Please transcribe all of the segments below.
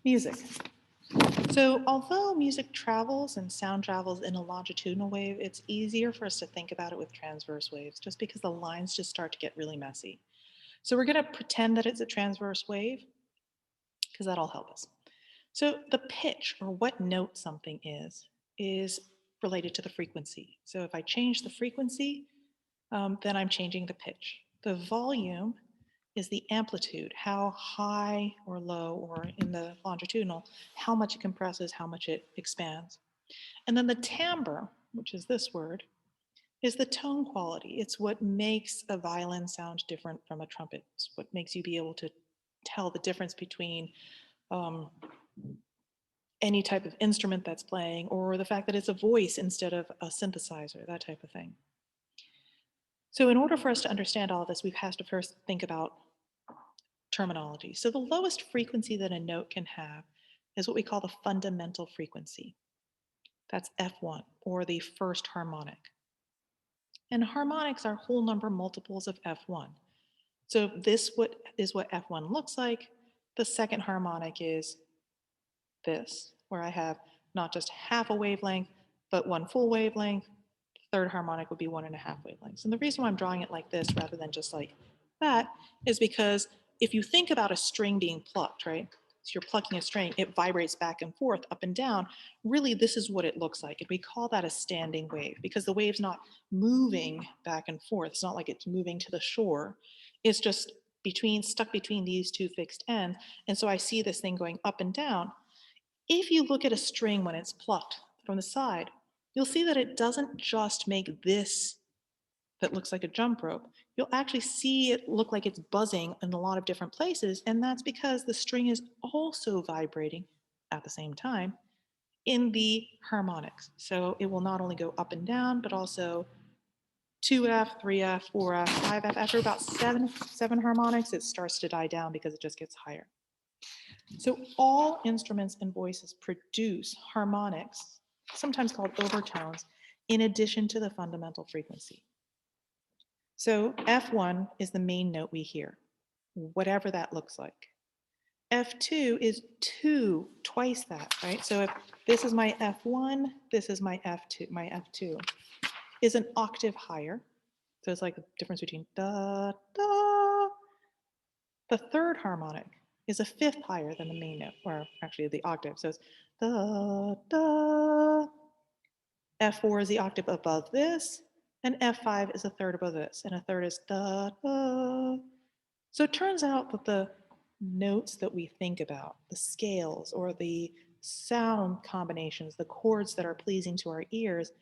Music. So although music travels and sound travels in a longitudinal wave, it's easier for us to think about it with transverse waves just because the lines just start to get really messy. So we're going to pretend that it's a transverse wave because that'll help us. So the pitch, or what note something is related to the frequency. So if I change the frequency, then I'm changing the pitch. The volume is the amplitude, how high or low, or in the longitudinal, how much it compresses, how much it expands. And then the timbre, which is this word, is the tone quality. It's what makes a violin sound different from a trumpet. It's what makes you be able to tell the difference between um, any type of instrument that's playing, or the fact that it's a voice instead of a synthesizer, that type of thing. So in order for us to understand all of this, we have to first think about terminology. So the lowest frequency that a note can have is what we call the fundamental frequency. That's F1, or the first harmonic. And harmonics are whole number multiples of F1. So this is what F1 looks like. The second harmonic is this, where I have not just half a wavelength, but one full wavelength. Third harmonic would be 1.5 wavelengths. And the reason why I'm drawing it like this rather than just like that is because if you think about a string being plucked, right? So you're plucking a string, it vibrates back and forth, up and down. Really, this is what it looks like. And we call that a standing wave because the wave's not moving back and forth. It's not like it's moving to the shore. It's just stuck between these two fixed ends. And so I see this thing going up and down. If you look at a string when it's plucked from the side, you'll see that it doesn't just make this that looks like a jump rope. You'll actually see it look like it's buzzing in a lot of different places, and that's because the string is also vibrating at the same time in the harmonics. So it will not only go up and down, but also 2F, 3F, 4F, 5F. After about seven harmonics, it starts to die down because it just gets higher. So all instruments and voices produce harmonics, sometimes called overtones, in addition to the fundamental frequency. So F1 is the main note we hear, whatever that looks like. F2 is twice that, right? So if this is my F1, this is my F2. My F2 is an octave higher. So it's like the difference between da, da. The third harmonic is a fifth higher than the main note, or actually the octave. So it's da, da. F4 is the octave above this, and F5 is a third above this, and a third is da, da. So it turns out that the notes that we think about, the scales or the sound combinations, the chords that are pleasing to our ears,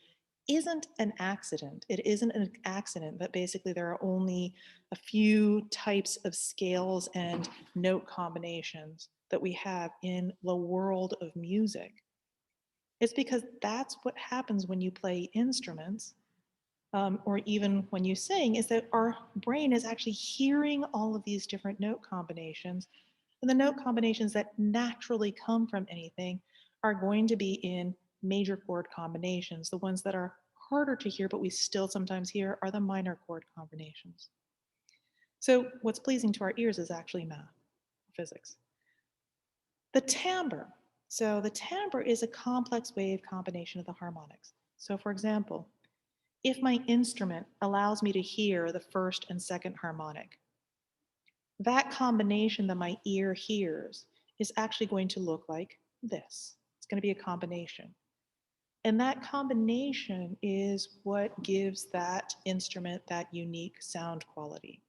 isn't an accident. It isn't an accident that basically there are only a few types of scales and note combinations that we have in the world of music. It's because that's what happens when you play instruments, or even when you sing, is that our brain is actually hearing all of these different note combinations. And the note combinations that naturally come from anything are going to be in major chord combinations. The ones that are harder to hear, but we still sometimes hear, are the minor chord combinations. So what's pleasing to our ears is actually math, physics. The timbre. So the timbre is a complex wave combination of the harmonics. So for example, if my instrument allows me to hear the first and second harmonic, that combination that my ear hears is actually going to look like this. It's going to be a combination. And that combination is what gives that instrument that unique sound quality.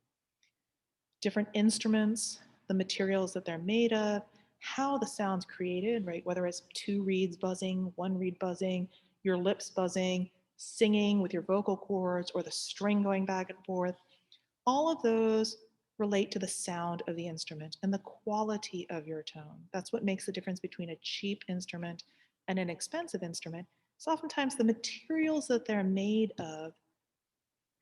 Different instruments, the materials that they're made of, how the sound's created, right? Whether it's two reeds buzzing, one reed buzzing, your lips buzzing, singing with your vocal cords, or the string going back and forth, all of those relate to the sound of the instrument and the quality of your tone. That's what makes the difference between a cheap instrument and an expensive instrument. So oftentimes the materials that they're made of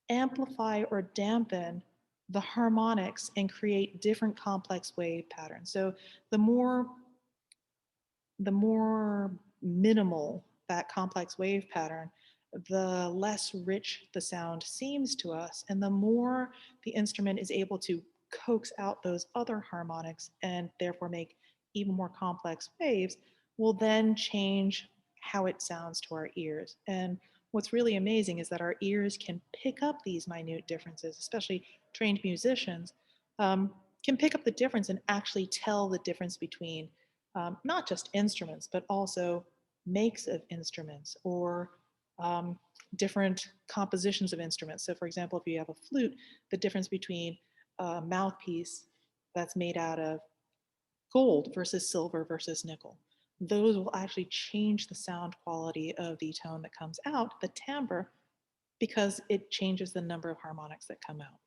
amplify or dampen the harmonics and create different complex wave patterns. So the more minimal that complex wave pattern, the less rich the sound seems to us, and the more the instrument is able to coax out those other harmonics and therefore make even more complex waves will then change how it sounds to our ears. And what's really amazing is that our ears can pick up these minute differences, especially trained musicians um, can pick up the difference and actually tell the difference between not just instruments, but also makes of instruments or um, different compositions of instruments. So, for example, if you have a flute, the difference between a mouthpiece that's made out of gold versus silver versus nickel. Those will actually change the sound quality of the tone that comes out, the timbre, because it changes the number of harmonics that come out.